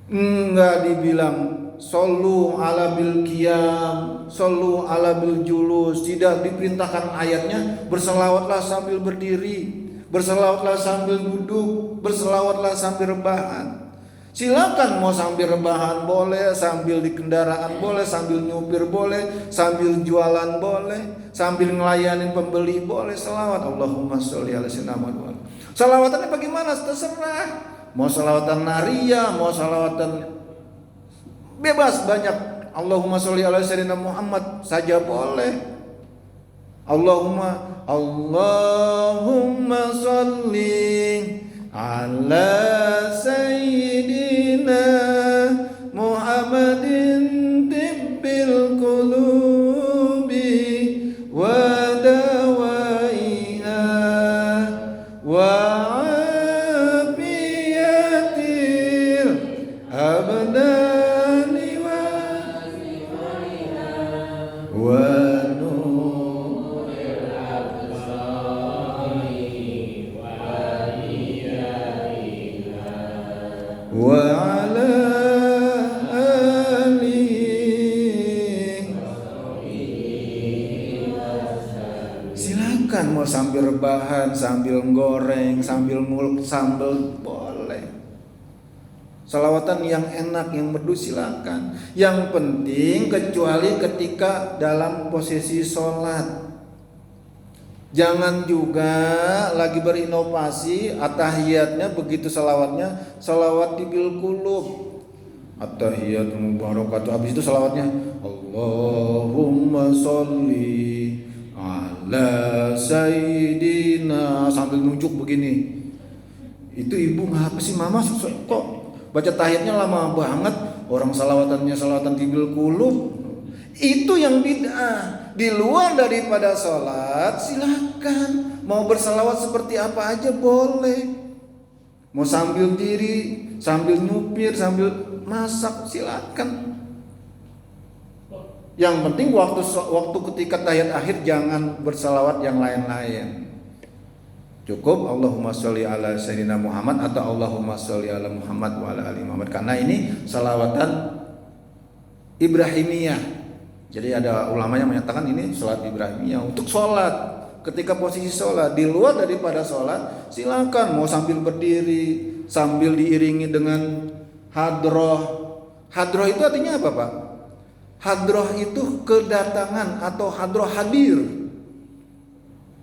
enggak dibilang sallu ala bil qiyam, sallu ala bil julus. Tidak diperintahkan ayatnya berselawatlah sambil berdiri, berselawatlah sambil duduk, berselawatlah sambil rebahan. Silakan mau sambil rebahan boleh, sambil di kendaraan boleh, sambil nyupir boleh, sambil jualan boleh, sambil ngelayanin pembeli boleh. Selawat Allahumma sholli ala sayyidina Muhammad. Selawatannya bagaimana? Terserah. Mau selawatan nariyah, mau selawatan bebas banyak. Allahumma sholli ala sayyidina Muhammad saja boleh. Allahumma sholli ala sayyidina Muhammadin tibbil qulubi wa dawaiha wa afiyatil abdani wa wa ala alihi. Silakan mau sambil rebahan, sambil goreng, sambil ngulek sambal boleh. Selawatan yang enak, yang merdu silakan. Yang penting kecuali ketika dalam posisi sholat. Jangan juga lagi berinovasi atahiyatnya begitu selawatnya selawat bil qulub. At-tahiyyatu mubarakatuh. Habis itu selawatnya Allahumma sholli ala sayyidina sambil nunjuk begini. Itu ibu ngapa sih mama kok baca tahiyatnya lama banget, orang salawatannya salawatan bil qulub. Itu yang bid'ah. Di luar daripada sholat silakan. Mau bersalawat seperti apa aja boleh. Mau sambil diri, sambil nyupir, sambil masak silakan. Yang penting waktu ketika tahiyat akhir jangan bersalawat yang lain-lain. Cukup Allahumma sholli ala sayyidina Muhammad atau Allahumma sholli ala Muhammad wa ala ali Muhammad, karena ini salawatan Ibrahimiyah. Jadi ada ulama yang menyatakan ini sholat Ibrahimiyah untuk sholat. Ketika posisi sholat, di luar daripada sholat silakan mau sambil berdiri, sambil diiringi dengan hadroh. Hadroh itu artinya apa Pak? Hadroh itu kedatangan atau hadroh hadir.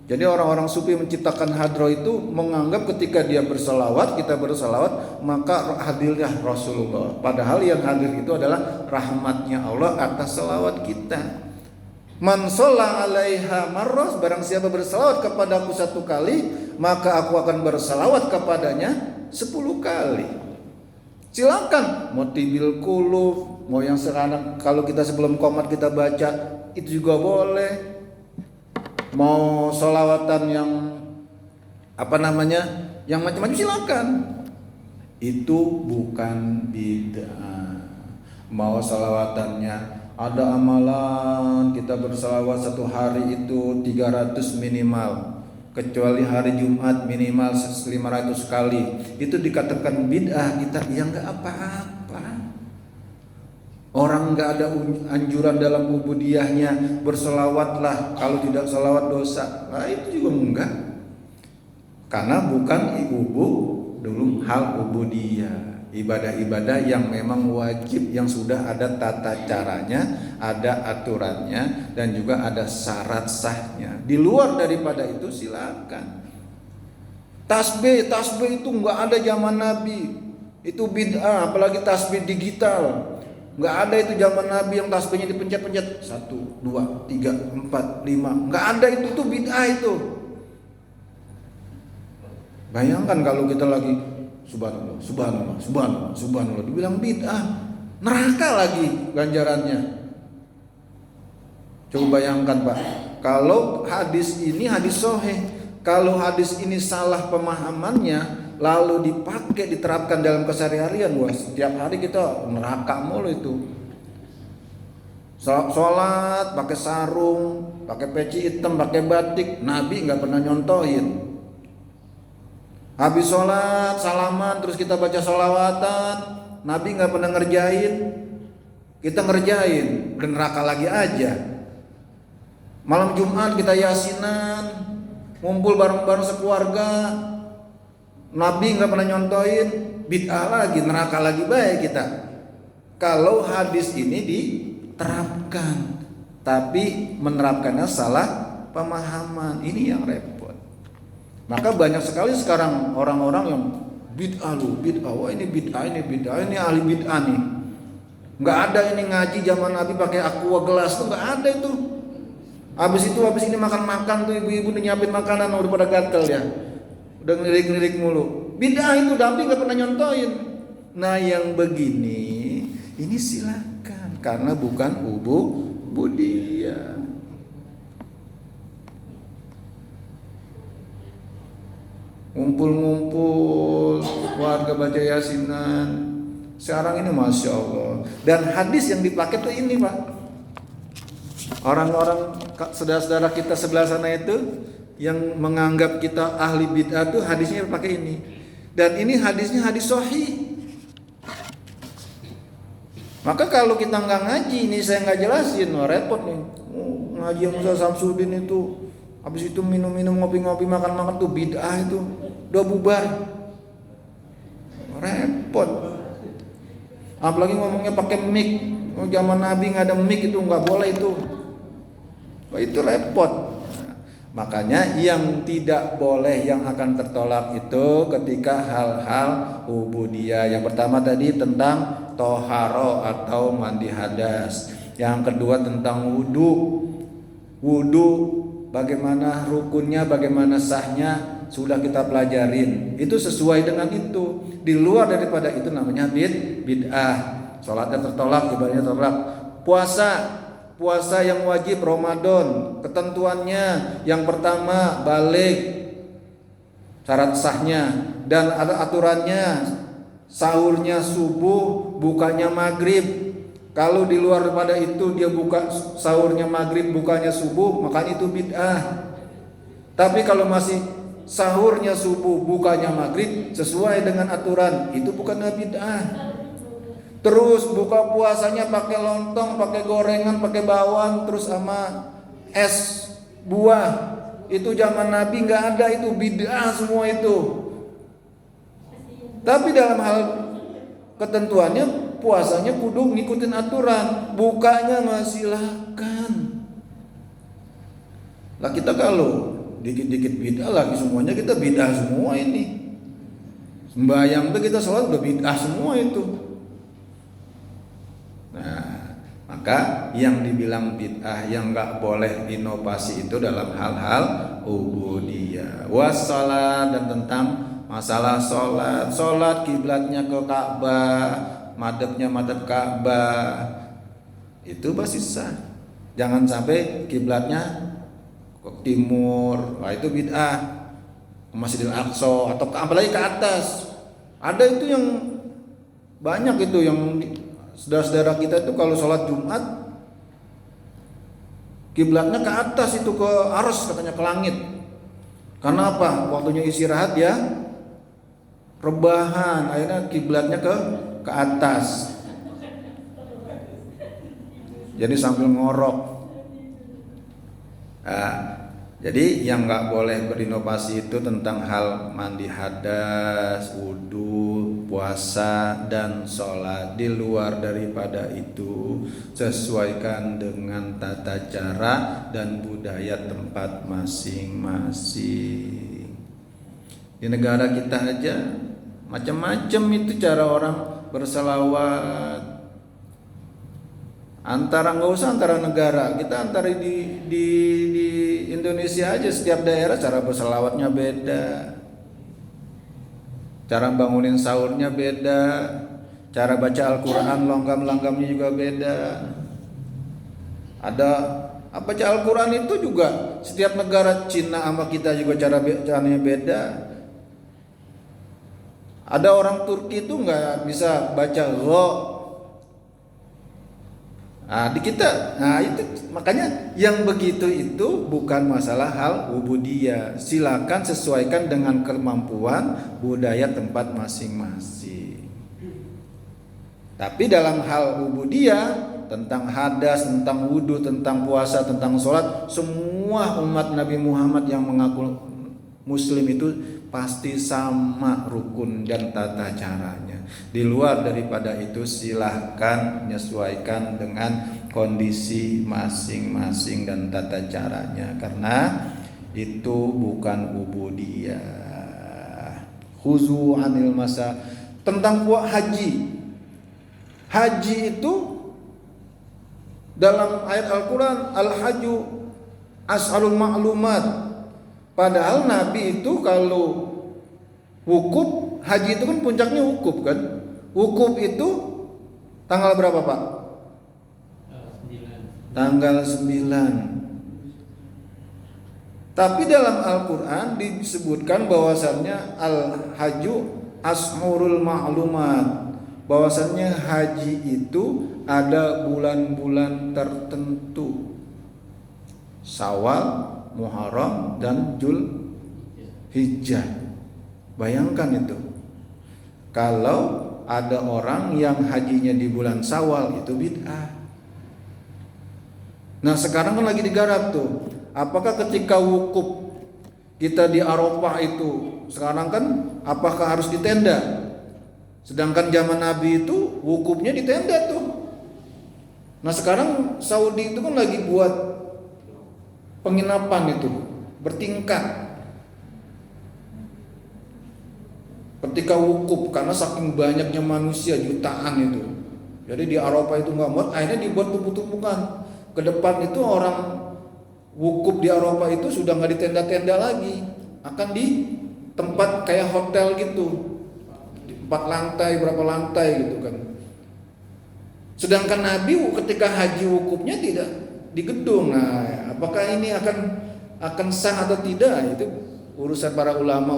Jadi orang-orang sufi menciptakan hadroh itu menganggap ketika dia berselawat, kita berselawat, maka hadirnya Rasulullah. Padahal yang hadir itu adalah rahmatnya Allah atas selawat kita. Man sholla alaiha marras, barang siapa berselawat kepadaku 1 kali, maka aku akan berselawat kepadanya 10 kali. Silakan mau tibil qulub, mau yang sekarang kalau kita sebelum qomat kita baca itu juga boleh. Mau sholawatan yang yang macam-macam silakan. Itu bukan bid'ah. Mau sholawatannya ada amalan kita bersalawat 1 hari itu 300 minimal, kecuali hari Jumat minimal 500 kali. Itu dikatakan bid'ah. Kita yang enggak apa-apa. Orang nggak ada anjuran dalam ubudiyahnya berselawatlah, kalau tidak selawat dosa. Nah itu juga enggak, karena bukan dulu hal ubudiyah, ibadah-ibadah yang memang wajib, yang sudah ada tata caranya, ada aturannya, dan juga ada syarat sahnya. Di luar daripada itu silakan. Tasbih itu nggak ada zaman Nabi, itu bid'ah, apalagi tasbih digital. Nggak ada itu zaman Nabi yang tasbihnya dipencet-pencet 1, 2, 3, 4, 5. Nggak ada itu bid'ah itu. Bayangkan kalau kita lagi subhanallah, subhanallah, subhanallah, subhanallah, dibilang bid'ah, neraka lagi ganjarannya. Coba bayangkan Pak, kalau hadis ini hadis sahih, kalau hadis ini salah pemahamannya, lalu dipakai diterapkan dalam keseharian, wah setiap hari kita neraka mulu itu. Sholat pakai sarung, pakai peci hitam, pakai batik, Nabi nggak pernah nyontohin. Habis sholat salaman terus kita baca sholawatan. Nabi nggak pernah ngerjain, kita ngerjain, udah neraka lagi aja. Malam Jumat kita yasinan, ngumpul bareng-bareng sekeluarga. Nabi nggak pernah nyontoin, bid'ah lagi, neraka lagi baik kita. Kalau hadis ini diterapkan, tapi menerapkannya salah pemahaman, ini yang repot. Maka banyak sekali sekarang orang-orang yang bid'ah lu, bid'ah, wah ini bid'ah, ini ahli bid'ah nih. Nggak ada ini ngaji zaman Nabi pakai aqua gelas tuh, nggak ada itu. Habis ini makan-makan tuh ibu-ibu nyiapin makanan udah pada gatel ya, udah ngelirik-ngelirik mulu. Bid'ah itu Nabi nggak pernah nyontoin. Nah yang begini ini silakan karena bukan ubudiyah. Ngumpul-ngumpul warga baca yasinan. Sekarang ini masya Allah. Dan hadis yang dipakai tuh ini Pak. Orang-orang saudara-saudara kita sebelah sana itu yang menganggap kita ahli bid'ah tuh hadisnya pakai ini. Dan ini hadisnya hadis sahih. Maka kalau kita nggak ngaji, ini saya nggak jelasin, repot nih. Ngaji yang Musa Samsudin itu, habis itu minum-minum, ngopi-ngopi, makan-makan tuh bid'ah itu, udah bubar. Repot. Apalagi ngomongnya pakai mic. Zaman Nabi nggak ada mic itu nggak boleh itu. Wah, itu repot. Makanya yang tidak boleh, yang akan tertolak itu ketika hal-hal ubudiyah. Yang pertama tadi tentang toharo atau mandi hadas. Yang kedua tentang wudu. Wudu bagaimana rukunnya, bagaimana sahnya sudah kita pelajarin. Itu sesuai dengan itu. Di luar daripada itu namanya bid'ah. Salatnya tertolak, ibadahnya tertolak. Puasa yang wajib Ramadan, ketentuannya yang pertama balik, syarat sahnya, dan ada aturannya, sahurnya subuh, bukanya maghrib. Kalau di luar daripada itu dia buka sahurnya maghrib, bukanya subuh, maka itu bid'ah. Tapi kalau masih sahurnya subuh, bukanya maghrib sesuai dengan aturan, itu bukan bid'ah. Terus buka puasanya pakai lontong, pakai gorengan, pakai bawang, terus sama es buah. Itu zaman Nabi nggak ada, itu bid'ah semua itu. Tapi dalam hal ketentuannya puasanya kudu ngikutin aturan, bukanya masih silakan. Lah kita kalau dikit-dikit bid'ah lagi semuanya kita bid'ah semua ini. Sembayang tuh kita sholat udah bid'ah semua itu. Nah, maka yang dibilang bid'ah yang nggak boleh inovasi itu dalam hal-hal ubudiyah. Wassalat, dan tentang masalah sholat kiblatnya ke Ka'bah, madhabnya madhab Ka'bah, itu masih sah. Jangan sampai kiblatnya ke timur, wah itu bid'ah, ke Masjidil Aqsa atau apalagi ke atas. Ada itu yang banyak itu yang saudara-saudara kita itu kalau sholat Jumat kiblatnya ke atas, itu ke Ars katanya, ke langit. Karena apa? Waktunya istirahat ya, rebahan, akhirnya kiblatnya ke atas. Jadi sambil ngorok. Nah, jadi yang nggak boleh berinovasi itu tentang hal mandi hadas, wudu, puasa, dan sholat. Di luar daripada itu sesuaikan dengan tata cara dan budaya tempat masing-masing. Di negara kita aja macam-macam itu cara orang berselawat. Nggak usah antara negara, kita antara di Indonesia aja, setiap daerah cara berselawatnya beda, cara bangunin sahurnya beda, cara baca Al-Quran langgam-langgamnya juga beda. Ada baca Al-Quran itu juga setiap negara, Cina sama kita juga caranya beda. Ada orang Turki itu nggak bisa baca gho. Di kita, itu makanya yang begitu itu bukan masalah hal ubudiyah. Silakan sesuaikan dengan kemampuan budaya tempat masing-masing. Tapi dalam hal ubudiyah, tentang hadas, tentang wudhu, tentang puasa, tentang sholat, semua umat Nabi Muhammad yang mengaku Muslim itu pasti sama rukun dan tata caranya. Di luar daripada itu silahkan menyesuaikan dengan kondisi masing-masing dan tata caranya, karena itu bukan ubudiyah. Khuzu anil masa. Tentang haji. Haji itu dalam ayat Al-Quran, al-haju as'alul ma'lumat. Padahal Nabi itu kalau wukuf, haji itu kan puncaknya wukuf kan. Wukuf itu tanggal berapa Pak? Tanggal 9. Tapi dalam Al-Quran disebutkan bahwasannya al-haju ashurul ma'lumat. Bahwasannya haji itu ada bulan-bulan tertentu. Syawal, Muharram, dan Dzulhijjah. Bayangkan itu. Kalau ada orang yang hajinya di bulan Syawal, itu bid'ah. Nah sekarang kan lagi digarap tuh. Apakah ketika wukuf kita di Arafah itu, sekarang kan apakah harus di tenda? Sedangkan zaman Nabi itu wukufnya di tenda tuh. Nah sekarang Saudi itu kan lagi buat penginapan itu bertingkat. Ketika wukuf, karena saking banyaknya manusia jutaan itu, jadi di Arafah itu nggak muat, akhirnya dibuat tumpuk-tumpukan. Ke depan itu orang wukuf di Arafah itu sudah nggak di tenda-tenda lagi, akan di tempat kayak hotel gitu, 4 lantai berapa lantai gitu kan. Sedangkan Nabi ketika haji wukufnya tidak di gedung. Nah, apakah ini akan sah atau tidak? Itu urusan para ulama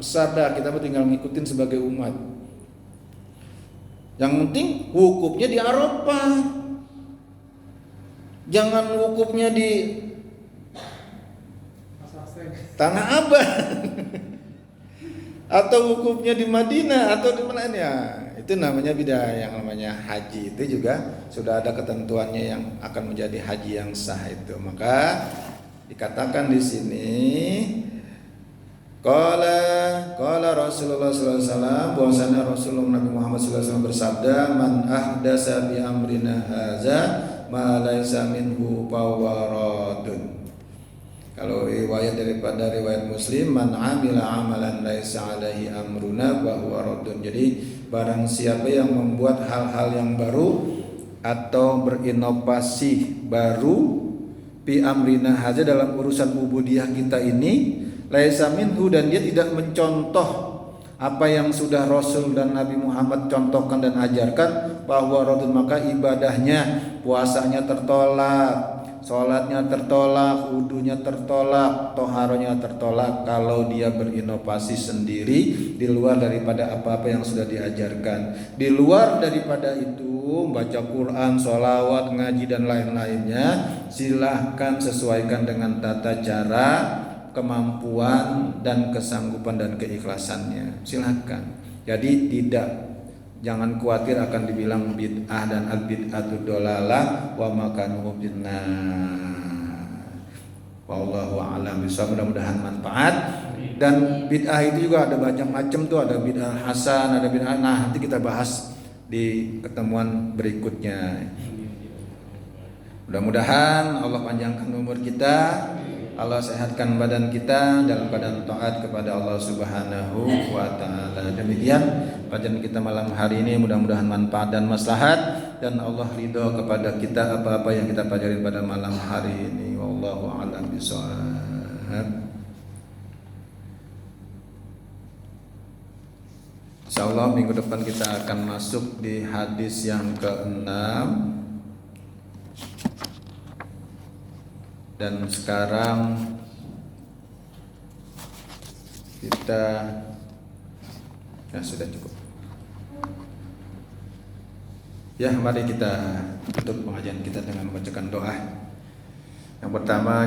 besar dah, kita tinggal ngikutin sebagai umat. Yang penting wukufnya di Arafah. Jangan wukufnya di Tanah Abang. Atau wukufnya di Madinah atau di mana ya. Itu namanya bid'ah. Yang namanya haji itu juga sudah ada ketentuannya yang akan menjadi haji yang sah itu. Maka dikatakan di sini Qala Rasulullah sallallahu alaihi wasallam, bahwasanya Rasulullah Nabi Muhammad sallallahu alaihi wasallam bersabda, man ahdasa bi amrina hadza ma laisa minhu fawaradun. Kalau riwayat daripada riwayat Muslim, man amila amalan laisa alaihi amruna bahwa radun. Jadi barang siapa yang membuat hal-hal yang baru atau berinovasi baru bi amrina hadza dalam urusan ubudiyah kita ini, laisa minhu, dan dia tidak mencontoh apa yang sudah Rasul dan Nabi Muhammad contohkan dan ajarkan, bahwa radun, maka ibadahnya, puasanya tertolak, sholatnya tertolak, wudunya tertolak, toharonya tertolak kalau dia berinovasi sendiri di luar daripada apa-apa yang sudah diajarkan. Di luar daripada itu, baca Quran, sholawat, ngaji dan lain-lainnya, silahkan sesuaikan dengan tata cara, kemampuan dan kesanggupan dan keikhlasannya. Silahkan. Jadi jangan khawatir akan dibilang bid'ah dan al-bid'atu dolalah wa makanuhu binnah. Wallahu a'lam bishawab. Mudah-mudahan manfaat. Dan bid'ah itu juga ada macam-macam tuh, ada bid'ah hasan, ada bid'ah. Nah, nanti kita bahas di pertemuan berikutnya. Mudah-mudahan Allah panjangkan umur kita, Allah sehatkan badan kita dalam keadaan taat kepada Allah Subhanahu wa taala. Demikian kajian kita malam hari ini, mudah-mudahan manfaat dan maslahat, dan Allah ridho kepada kita apa-apa yang kita pelajari pada malam hari ini. Wallahu a'lam bishawab. Insyaallah minggu depan kita akan masuk di hadis yang ke-6. Dan sekarang kita sudah cukup. Ya, mari kita tutup pengajian kita dengan membacakan doa. Yang pertama,